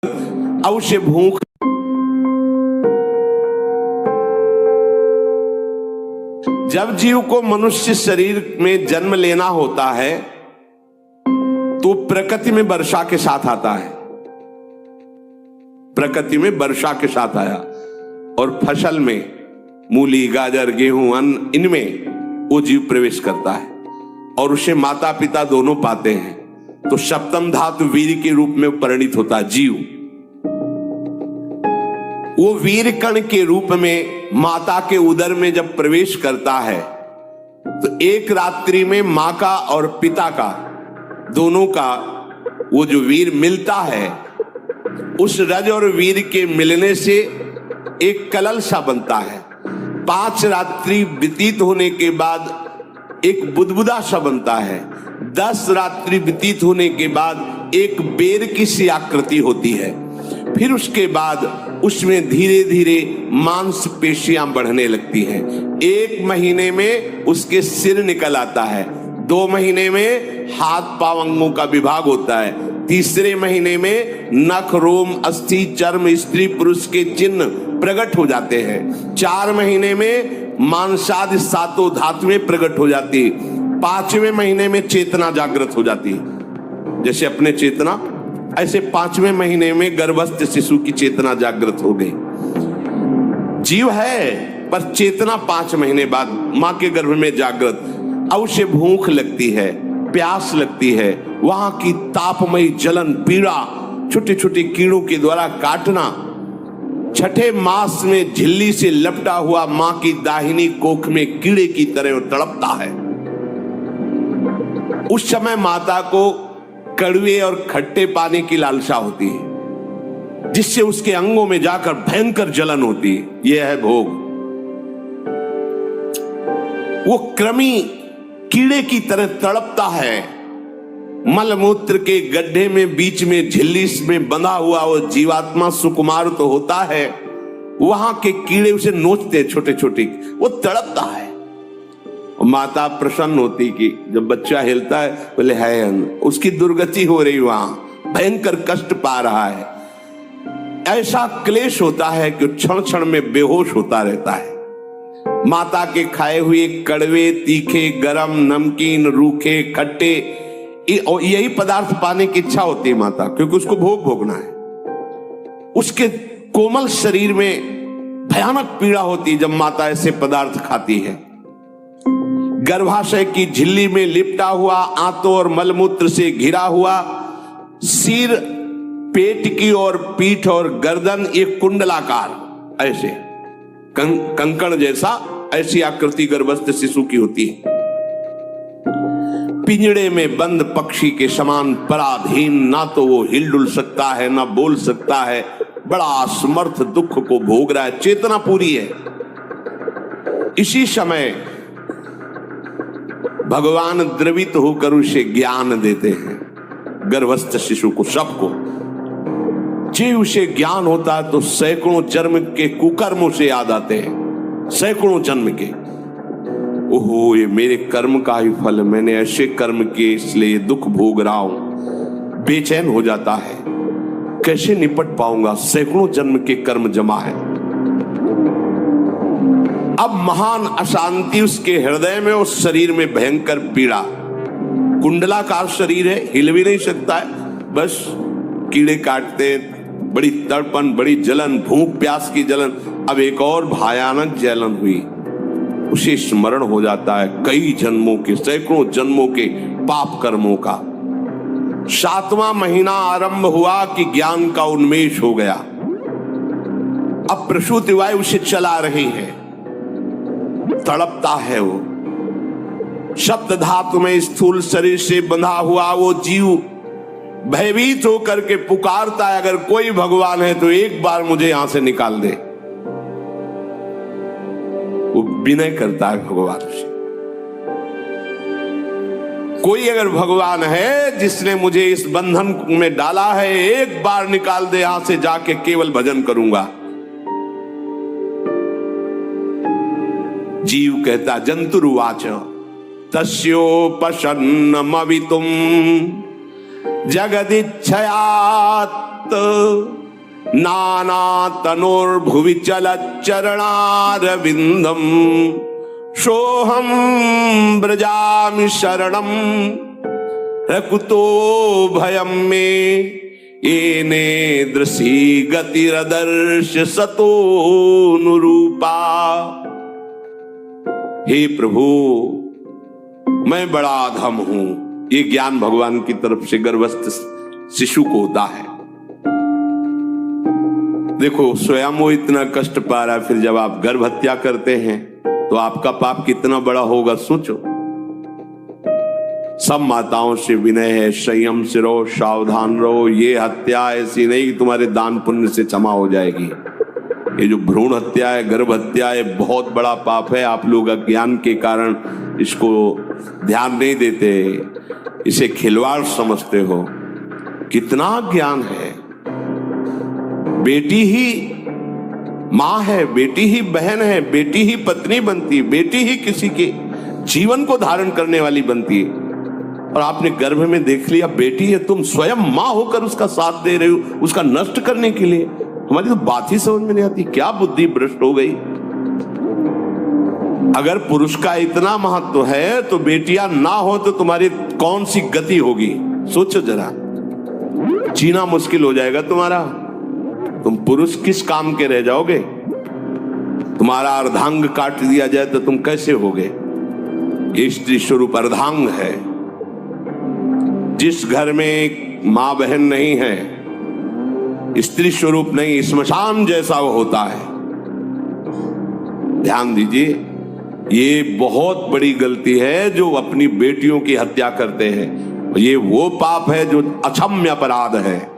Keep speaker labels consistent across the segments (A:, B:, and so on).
A: अवश्य भूख। जब जीव को मनुष्य शरीर में जन्म लेना होता है तो प्रकृति में वर्षा के साथ आता है, प्रकृति में वर्षा के साथ आया और फसल में मूली, गाजर, गेहूं, अन्न, इनमें वो जीव प्रवेश करता है और उसे माता पिता दोनों पाते हैं। तो सप्तम धातु वीर के रूप में परिणित होता है जीव। वो वीर कण के रूप में माता के उदर में जब प्रवेश करता है तो एक रात्रि में मां का और पिता का दोनों का वो जो वीर मिलता है, उस रज और वीर के मिलने से एक कलल सा बनता है। 5 रात्रि व्यतीत होने के बाद एक बुदबुदा सा बनता है। 10 रात्रि व्यतीत होने के बाद एक बेर की सी आकृति होती है। फिर उसके बाद उसमें धीरे धीरे मांसपेशियां बढ़ने लगती हैं। 1 महीने में उसके सिर निकल आता है, 2 महीने में हाथ पांव अंगों का विभाग होता है, तीसरे महीने में नख, रोम, अस्थि, चर्म, स्त्री पुरुष के चिन्ह प्रकट हो जाते हैं। 4 महीने में मांसादि 7 धातुएं प्रकट हो जाती है। 5वें महीने में चेतना जागृत हो जाती है। जैसे अपने चेतना, ऐसे 5वें महीने में गर्भस्थ शिशु की चेतना जागृत हो गई। जीव है पर चेतना 5 महीने बाद मां के गर्भ में जागृत। अब उसे भूख लगती है, प्यास लगती है, वहां की तापमयी जलन, पीड़ा, छोटे छोटे कीड़ों के द्वारा काटना। 6ठे मास में झिल्ली से लपटा हुआ मां की दाहिनी कोख में कीड़े की तरह तड़पता है। उस समय माता को कड़वे और खट्टे पानी की लालसा होती है, जिससे उसके अंगों में जाकर भयंकर जलन होती है। यह है भोग। वो कृमि कीड़े की तरह तड़पता है। मलमूत्र के गड्ढे में बीच में झिल्ली में बंधा हुआ वो जीवात्मा सुकुमार तो होता है, वहां के कीड़े उसे नोचते छोटे छोटे, वो तड़पता है। माता प्रसन्न होती कि जब बच्चा हिलता है बोले है, उसकी दुर्गति हो रही, वहां भयंकर कष्ट पा रहा है। ऐसा क्लेश होता है कि क्षण क्षण में बेहोश होता रहता है। माता के खाए हुए कड़वे, तीखे, गरम, नमकीन, रूखे, खट्टे, यही पदार्थ पाने की इच्छा होती है माता, क्योंकि उसको भोग भोगना है। उसके कोमल शरीर में भयानक पीड़ा होती है जब माता ऐसे पदार्थ खाती है। गर्भाशय की झिल्ली में लिपटा हुआ, आंतों और मलमूत्र से घिरा हुआ सिर, पेट की और पीठ और गर्दन एक कुंडलाकार, ऐसे कंकड़ जैसा, ऐसी आकृति गर्भस्थ शिशु की होती है। पिंजड़े में बंद पक्षी के समान पराधीन, ना तो वो हिलडुल सकता है ना बोल सकता है। बड़ा असमर्थ दुख को भोग रहा है, चेतना पूरी है। इसी समय भगवान द्रवित होकर उसे ज्ञान देते हैं, गर्भस्थ शिशु को, सबको। जे उसे ज्ञान होता है तो सैकड़ों जन्म के कुकर्मों से याद आते हैं, सैकड़ों जन्म के। ओहो, ये मेरे कर्म का ही फल, मैंने ऐसे कर्म किए इसलिए दुख भोग रहा हूं। बेचैन हो जाता है, कैसे निपट पाऊंगा, सैकड़ों जन्म के कर्म जमा है। अब महान अशांति उसके हृदय में, उस शरीर में भयंकर पीड़ा। कुंडलाकार शरीर है, हिल भी नहीं सकता है, बस कीड़े काटते, बड़ी तड़पन, बड़ी जलन, भूख प्यास की जलन। अब एक और भयानक जलन हुई, उसे स्मरण हो जाता है कई जन्मों के, सैकड़ों जन्मों के पाप कर्मों का। 7वां महीना आरंभ हुआ कि ज्ञान का उन्मेष हो गया। अब प्रसूति वायु उसे चला रही है, तड़पता है वो। सप्त धातु में स्थूल शरीर से बंधा हुआ वो जीव भयभीत होकर के पुकारता है, अगर कोई भगवान है तो एक बार मुझे यहां से निकाल दे। वो विनय करता है भगवान से, कोई अगर भगवान है जिसने मुझे इस बंधन में डाला है, एक बार निकाल दे यहां से, जाके केवल भजन करूंगा। जीव कहता, जंतुरुवाच तस्योपसन्नमवितुम जगदिच्छयात् नाना तनोर्भुवि चलच्चरणारविंदम सोहम ब्रजामि शरणम रकुतो भयम में येने दृशी गतिरदर्श सतोनुरूपा। हे प्रभु, मैं बड़ा अधम हूं, ये ज्ञान भगवान की तरफ से गर्भस्थ शिशु को होता है। देखो, स्वयं वो इतना कष्ट पा रहा है, फिर जब आप गर्भ हत्या करते हैं तो आपका पाप कितना बड़ा होगा सोचो। सब माताओं से विनय है, संयम से रहो, सावधान रहो। ये हत्या ऐसी नहीं कि तुम्हारे दान पुण्य से क्षमा हो जाएगी। ये जो भ्रूण हत्या है, गर्भ हत्या है, बहुत बड़ा पाप है। आप लोग अज्ञान के कारण इसको ध्यान नहीं देते, इसे खिलवाड़ समझते हो। कितना ज्ञान है। बेटी ही मां है, बेटी ही बहन है, बेटी ही पत्नी बनती, बेटी ही किसी के जीवन को धारण करने वाली बनती है। और आपने गर्भ में देख लिया बेटी है, तुम स्वयं मां होकर उसका साथ दे रहे हो, उसका नष्ट करने के लिए। हमारी तो बात ही समझ में नहीं आती, क्या बुद्धि भ्रष्ट हो गई। अगर पुरुष का इतना महत्व है तो बेटियां ना हो तो तुम्हारी कौन सी गति होगी, सोचो जरा। जीना मुश्किल हो जाएगा तुम्हारा। तुम पुरुष किस काम के रह जाओगे। तुम्हारा अर्धांग काट दिया जाए तो तुम कैसे होगे। ये स्त्री स्वरूप अर्धांग है। जिस घर में मां बहन नहीं है, स्त्री स्वरूप नहीं, श्मशान जैसा वो होता है। ध्यान दीजिए, ये बहुत बड़ी गलती है जो अपनी बेटियों की हत्या करते हैं। ये वो पाप है जो अक्षम्य अपराध है।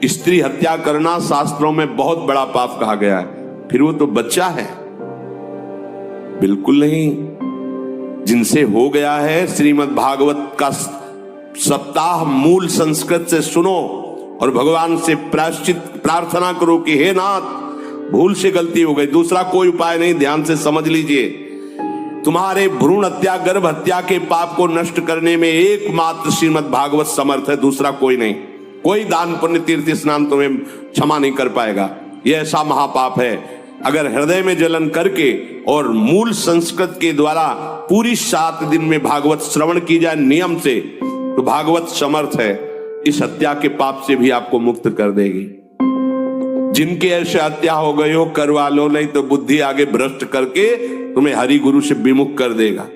A: स्त्री हत्या करना शास्त्रों में बहुत बड़ा पाप कहा गया है। फिर वो तो बच्चा है, बिल्कुल नहीं। जिनसे हो गया है, श्रीमद् भागवत का सप्ताह मूल संस्कृत से सुनो और भगवान से प्रायश्चित प्रार्थना करो कि हे नाथ, भूल से गलती हो गई, दूसरा कोई उपाय नहीं। ध्यान से समझ लीजिए, तुम्हारे भ्रूण हत्या, गर्भ हत्या के पाप को नष्ट करने में एकमात्र श्रीमद् भागवत समर्थ है, दूसरा कोई नहीं। कोई दान पुण्य तीर्थ स्नान तुम्हें क्षमा नहीं कर पाएगा। यह ऐसा महापाप है। अगर हृदय में जलन करके और मूल संस्कृत के द्वारा पूरी 7 दिन में भागवत श्रवण की जाए नियम से, तो भागवत समर्थ है, इस हत्या के पाप से भी आपको मुक्त कर देगी। जिनके ऐसे हत्या हो गई हो, करवा लो, नहीं तो बुद्धि आगे भ्रष्ट करके तुम्हें हरि गुरु से विमुख कर देगा।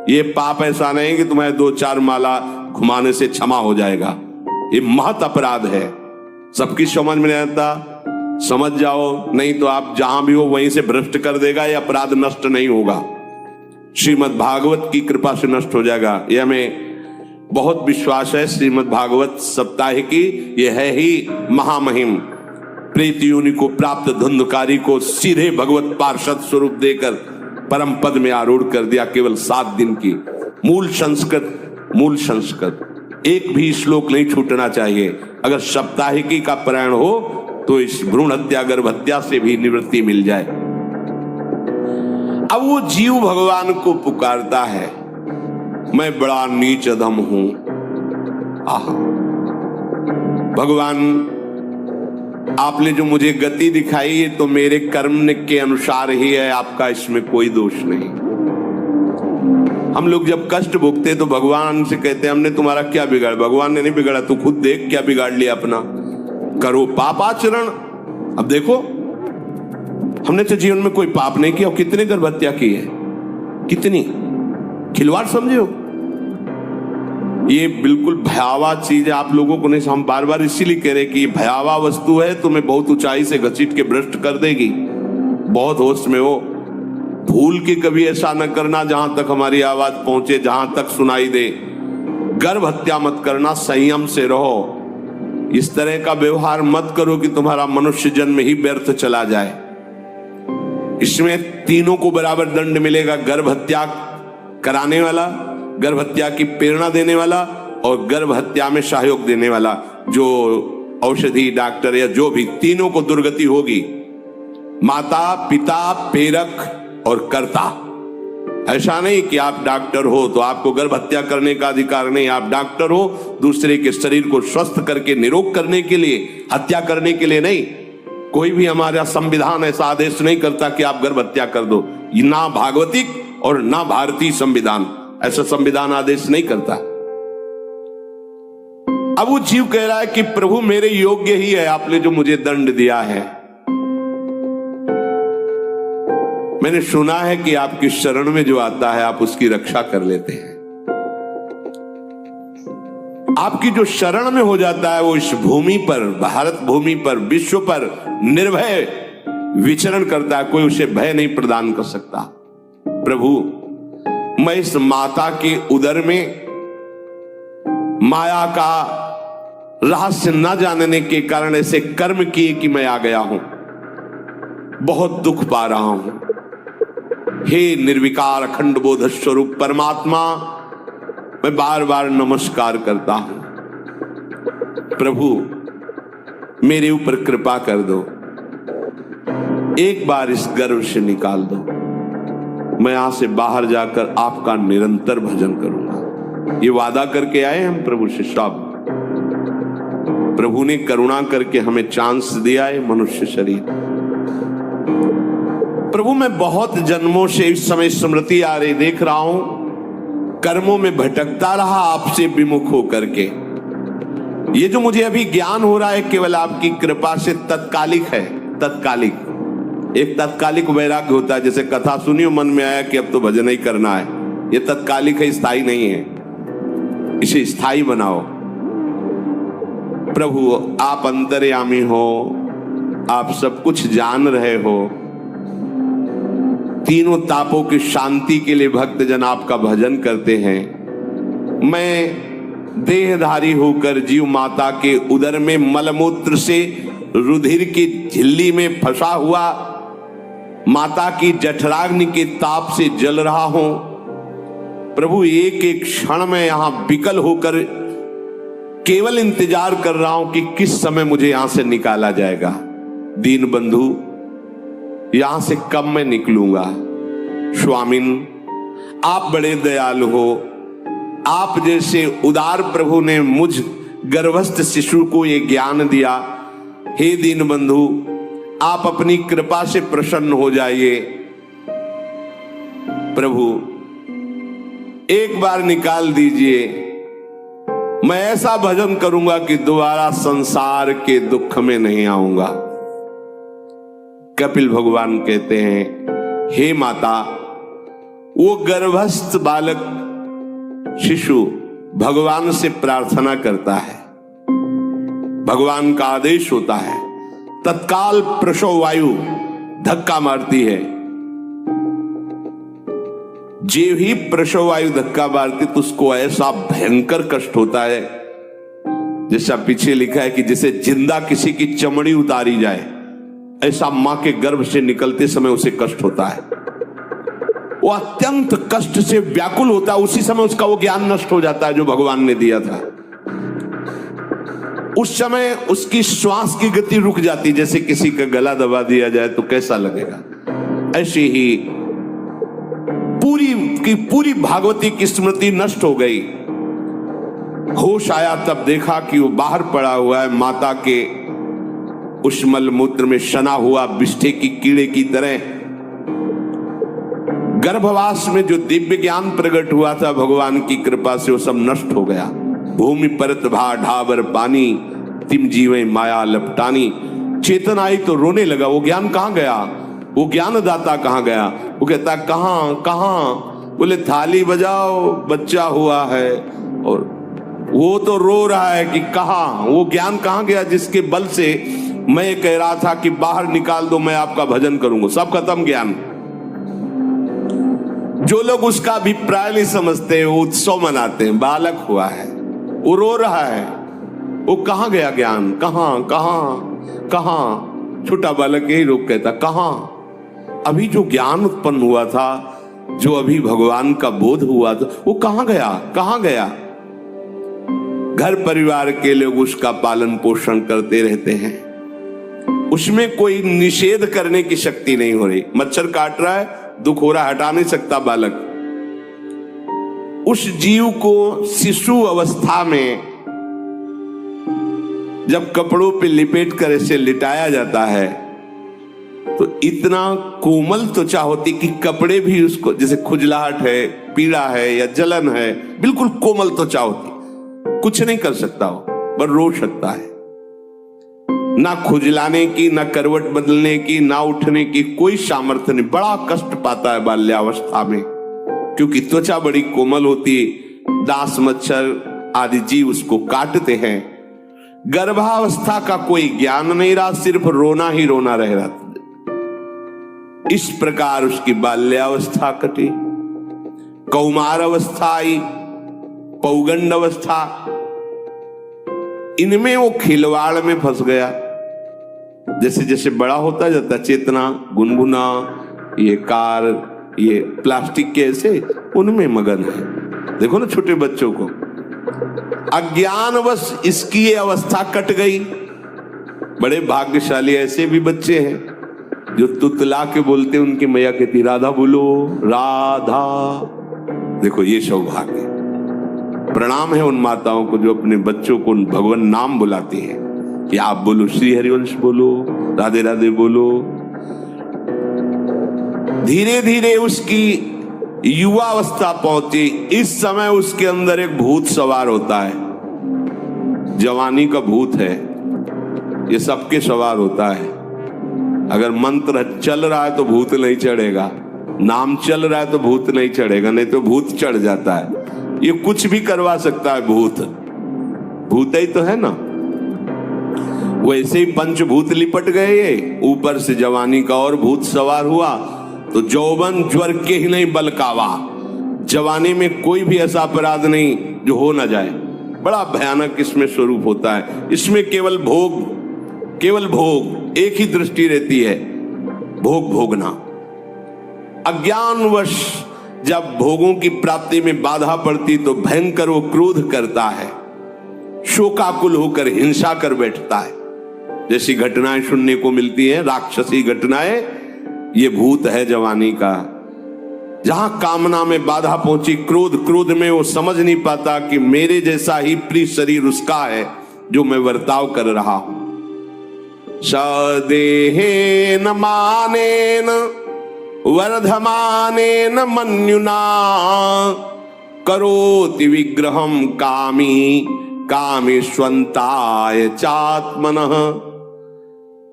A: ये पाप ऐसा नहीं कि तुम्हें 2-4 माला घुमाने से क्षमा हो जाएगा। ये महत अपराध है। सबकी समझ में नहीं आता, समझ जाओ, नहीं तो आप जहां भी हो वहीं से भ्रष्ट कर देगा। ये अपराध नष्ट नहीं होगा, श्रीमद् भागवत की कृपा से नष्ट हो जाएगा। ये हमें बहुत विश्वास है। श्रीमद् भागवत सप्ताह की यह है ही महामहिम। प्रेत योनि को प्राप्त धुंधकारी को सीधे भगवत पार्षद स्वरूप देकर परम पद में आरूढ़ कर दिया। केवल 7 दिन की मूल संस्कृत एक भी श्लोक नहीं छूटना चाहिए। अगर सप्ताहिकी का पारायण हो तो इस भ्रूण हत्या, गर्भ हत्या से भी निवृत्ति मिल जाए। अब वो जीव भगवान को पुकारता है, मैं बड़ा नीच अधम हूं। आहा, भगवान आपने जो मुझे गति दिखाई है तो मेरे कर्म के अनुसार ही है, आपका इसमें कोई दोष नहीं। हम लोग जब कष्ट भोगते तो भगवान से कहते हैं हमने तुम्हारा क्या बिगाड़ा। भगवान ने नहीं बिगाड़ा, तू खुद देख क्या बिगाड़ लिया अपना। करो पाप आचरण। अब देखो, हमने तो जीवन में कोई पाप नहीं किया और कितने गर्भ हत्या की है, कितनी खिलवाड़ समझे हो। ये बिल्कुल भयावह चीज है, आप लोगों को नहीं। हम बार बार इसीलिए कह रहे कि भयावह वस्तु है, तुम्हें बहुत ऊंचाई से घसीट के भ्रष्ट कर देगी। बहुत होश में हो, भूल के कभी ऐसा न करना जहां तक हमारी आवाज पहुंचे, जहां तक सुनाई दे। गर्भ हत्या मत करना, संयम से रहो। इस तरह का व्यवहार मत करो कि तुम्हारा मनुष्य जन्म ही व्यर्थ चला जाए। इसमें तीनों को बराबर दंड मिलेगा। गर्भ हत्या कराने वाला, गर्भ हत्या की प्रेरणा देने वाला और गर्भ हत्या में सहयोग देने वाला, जो औषधि डॉक्टर या जो भी, तीनों को दुर्गति होगी। माता, पिता, प्रेरक और कर्ता, ऐसा नहीं कि आप डॉक्टर हो तो आपको गर्भ हत्या करने का अधिकार नहीं। आप डॉक्टर हो दूसरे के शरीर को स्वस्थ करके निरोग करने के लिए, हत्या करने के लिए नहीं। कोई भी हमारा संविधान ऐसा आदेश नहीं करता कि आप गर्भ हत्या कर दो। ना भागवतिक और ना भारतीय संविधान ऐसा संविधान आदेश नहीं करता। अब वो जीव कह रहा है कि प्रभु मेरे योग्य ही है आपने जो मुझे दंड दिया है। मैंने सुना है कि आपकी शरण में जो आता है आप उसकी रक्षा कर लेते हैं। आपकी जो शरण में हो जाता है वो इस भूमि पर, भारत भूमि पर, विश्व पर निर्भय विचरण करता है। कोई उसे भय नहीं प्रदान कर सकता। प्रभु मैं इस माता के उदर में माया का रहस्य न जानने के कारण ऐसे कर्म किए कि मैं आ गया हूं, बहुत दुख पा रहा हूं। हे निर्विकार अखंड बोध स्वरूप परमात्मा, मैं बार बार नमस्कार करता हूं। प्रभु मेरे ऊपर कृपा कर दो, एक बार इस गर्भ से निकाल दो। मैं यहां से बाहर जाकर आपका निरंतर भजन करूंगा। ये वादा करके आए हम प्रभु से। सब प्रभु ने करुणा करके हमें चांस दिया है मनुष्य शरीर। प्रभु मैं बहुत जन्मों से इस समय स्मृति आ रही देख रहा हूं, कर्मों में भटकता रहा आपसे विमुख होकर के। ये जो मुझे अभी ज्ञान हो रहा है केवल आपकी कृपा से तत्कालिक है। तत्कालिक, एक तत्कालिक वैराग्य होता है। जैसे कथा सुनी मन में आया कि अब तो भजन ही करना है, ये तत्कालिक है, स्थायी नहीं है। इसे स्थायी बनाओ। प्रभु आप अंतर्यामी हो, आप सब कुछ जान रहे हो। तीनों तापों की शांति के लिए भक्तजन आपका भजन करते हैं। मैं देहधारी होकर जीव माता के उदर में मलमूत्र से रुधिर की झिल्ली में फंसा हुआ माता की जठराग्नि के ताप से जल रहा हूं। प्रभु एक एक क्षण में यहां विकल होकर केवल इंतजार कर रहा हूं कि किस समय मुझे यहां से निकाला जाएगा। दीन बंधु यहां से कब मैं निकलूंगा। स्वामिन आप बड़े दयालु हो। आप जैसे उदार प्रभु ने मुझ गर्भस्थ शिशु को ये ज्ञान दिया। हे दीन बंधु आप अपनी कृपा से प्रसन्न हो जाइए। प्रभु एक बार निकाल दीजिए। मैं ऐसा भजन करूंगा कि दोबारा संसार के दुख में नहीं आऊंगा। कपिल भगवान कहते हैं, हे माता, वो गर्भस्थ बालक शिशु भगवान से प्रार्थना करता है, भगवान का आदेश होता है, तत्काल प्रसव वायु धक्का मारती है। जो ही प्रसव वायु धक्का मारती तो उसको ऐसा भयंकर कष्ट होता है, जैसा पीछे लिखा है कि जैसे जिंदा किसी की चमड़ी उतारी जाए, ऐसा मां के गर्भ से निकलते समय उसे कष्ट होता है। वो अत्यंत कष्ट से व्याकुल होता है। उसी समय उसका वो ज्ञान नष्ट हो जाता है जो भगवान ने दिया था। उस समय उसकी श्वास की गति रुक जाती, जैसे किसी का गला दबा दिया जाए तो कैसा लगेगा। ऐसे ही पूरी की पूरी भागवती की स्मृति नष्ट हो गई। होश आया तब देखा कि वो बाहर पड़ा हुआ है, माता के उस मलमूत्र में सना हुआ विष्ठे की कीड़े की तरह। गर्भवास में जो दिव्य ज्ञान प्रकट हुआ था भगवान की कृपा से, वो सब नष्ट हो गया। भूमि परत भा ढाबर पानी, तिम जीवे माया लपटानी। चेतन आई तो रोने लगा। वो ज्ञान कहां गया, वो ज्ञानदाता कहां गया। वो कहता कहां कहां, बोले थाली बजाओ, बच्चा हुआ है। और वो तो रो रहा है कि कहां, वो ज्ञान कहां गया जिसके बल से मैं कह रहा था कि बाहर निकाल दो, मैं आपका भजन करूंगा। सब खत्म ज्ञान। जो लोग उसका अभिप्राय नहीं समझते वो उत्सव मनाते हैं। बालक हुआ है, वो रो रहा है, वो कहां गया ज्ञान, कहां कहां कहां। छोटा बालक यही रोक कहता कहां। अभी जो ज्ञान उत्पन्न हुआ था, जो अभी भगवान का बोध हुआ था, वो कहां गया कहां गया। घर परिवार के लोग उसका पालन पोषण करते रहते हैं, उसमें कोई निषेध करने की शक्ति नहीं हो रही। मच्छर काट रहा है, दुख हो रहा, हटा नहीं सकता बालक। उस जीव को शिशु अवस्था में जब कपड़ों पे लिपेट कर ऐसे लिटाया जाता है तो इतना कोमल त्वचा होती कि कपड़े भी उसको, जैसे खुजलाहट है, पीड़ा है या जलन है, बिल्कुल कोमल त्वचा होती, कुछ नहीं कर सकता हो, पर रो सकता है। ना खुजलाने की, ना करवट बदलने की, ना उठने की कोई सामर्थ्य नहीं। बड़ा कष्ट पाता है बाल्यावस्था में, क्योंकि त्वचा बड़ी कोमल होती है, डांस मच्छर आदि जीव उसको काटते हैं। गर्भावस्था का कोई ज्ञान नहीं रहा, सिर्फ रोना ही रोना रह रहा। इस प्रकार उसकी बाल्यावस्था कटी, कौमार अवस्था आई, पौगंड अवस्था, इनमें वो खिलवाड़ में फंस गया। जैसे जैसे बड़ा होता जाता, चेतना, गुनगुना, ये कार, ये प्लास्टिक के ऐसे उनमें मगन है। देखो ना छोटे बच्चों को, अज्ञानवश इसकी ये अवस्था कट गई। बड़े भाग्यशाली ऐसे भी बच्चे हैं जो तुतला के बोलते हैं, उनकी मैया कहती राधा बोलो, राधा। देखो ये सौभाग्य। प्रणाम है उन माताओं को जो अपने बच्चों को भगवान नाम बुलाती हैं कि आप बोलो, श्री हरिवंश बोलो, राधे राधे बोलो। धीरे धीरे उसकी युवा अवस्था पहुंची। इस समय उसके अंदर एक भूत सवार होता है। जवानी का भूत है, ये सबके सवार होता है। अगर मंत्र चल रहा है तो भूत नहीं चढ़ेगा, नाम चल रहा है तो भूत नहीं चढ़ेगा, नहीं तो भूत चढ़ जाता है। ये कुछ भी करवा सकता है भूत, भूत ही तो है ना। वैसे ही पंचभूत लिपट गए, ये ऊपर से जवानी का और भूत सवार हुआ तो जौवन ज्वर के ही नहीं बलकावा। जवानी में कोई भी ऐसा अपराध नहीं जो हो ना जाए। बड़ा भयानक इसमें स्वरूप होता है। इसमें केवल भोग, केवल भोग, एक ही दृष्टि रहती है, भोग भोगना। अज्ञानवश जब भोगों की प्राप्ति में बाधा पड़ती तो भयंकर वो क्रोध करता है, शोकाकुल होकर हिंसा कर बैठता है। जैसी घटनाएं सुनने को मिलती हैं, राक्षसी घटनाएं, ये भूत है जवानी का। जहां कामना में बाधा पहुंची, क्रोध में वो समझ नहीं पाता कि मेरे जैसा ही प्रिय शरीर उसका है जो मैं वर्ताव कर रहा हूं। सदेहेन मानेन वर्धमानेन मन्युना करोति विग्रहं कामी कामेष्वन्ताय चात्मनः।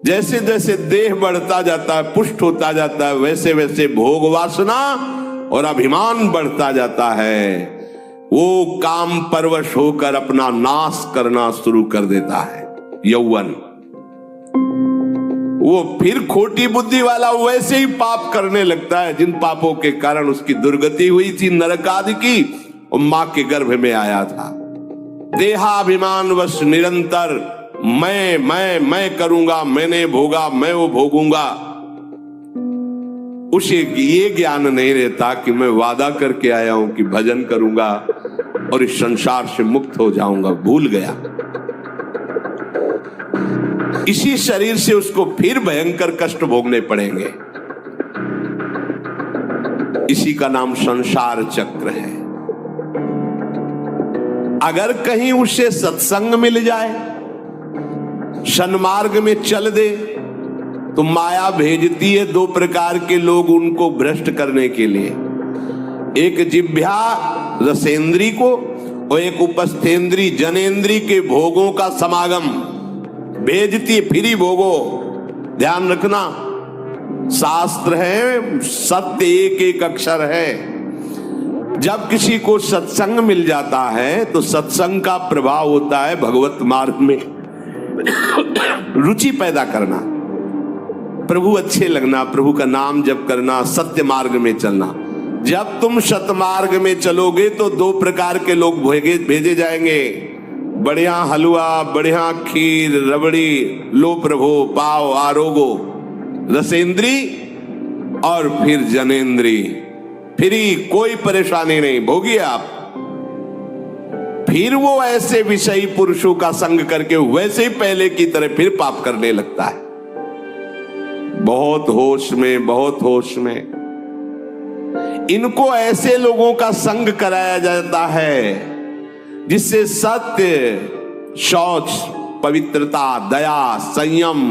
A: जैसे जैसे देह बढ़ता जाता है, पुष्ट होता जाता है, वैसे वैसे भोग वासना और अभिमान बढ़ता जाता है। वो काम परवश होकर अपना नाश करना शुरू कर देता है। यौवन, वो फिर खोटी बुद्धि वाला वैसे ही पाप करने लगता है जिन पापों के कारण उसकी दुर्गति हुई थी, नरक आदि की, और मां के गर्भ में आया था। देहाभिमान वश निरंतर मैं करूंगा, मैंने भोगा, मैं वो भोगूंगा। उसे ये ज्ञान नहीं रहता कि मैं वादा करके आया हूं कि भजन करूंगा और इस संसार से मुक्त हो जाऊंगा। भूल गया। इसी शरीर से उसको फिर भयंकर कष्ट भोगने पड़ेंगे। इसी का नाम संसार चक्र है। अगर कहीं उसे सत्संग मिल जाए, सन्मार्ग में चल दे, तो माया भेजती है दो प्रकार के लोग उनको भ्रष्ट करने के लिए। एक जिह्वा रसेंद्री को और एक उपस्थेंद्री जनेंद्री के भोगों का समागम भेजती है। फिर ही भोगो। ध्यान रखना, शास्त्र है, सत्य एक एक अक्षर है। जब किसी को सत्संग मिल जाता है तो सत्संग का प्रभाव होता है भगवत मार्ग में रुचि पैदा करना, प्रभु अच्छे लगना, प्रभु का नाम जप करना, सत्य मार्ग में चलना। जब तुम सतमार्ग में चलोगे तो दो प्रकार के लोग भेजे जाएंगे। बढ़िया हलवा, बढ़िया खीर, रबड़ी, लो प्रभु, पाव, आरोगो, रसेंद्री और फिर जनेंद्री। फ्री, कोई परेशानी नहीं, भोगिए आप। फिर वो ऐसे विषयी पुरुषों का संग करके वैसे ही पहले की तरह फिर पाप करने लगता है। बहुत होश में, बहुत होश में। इनको ऐसे लोगों का संग कराया जाता है जिससे सत्य, शौच, पवित्रता, दया, संयम,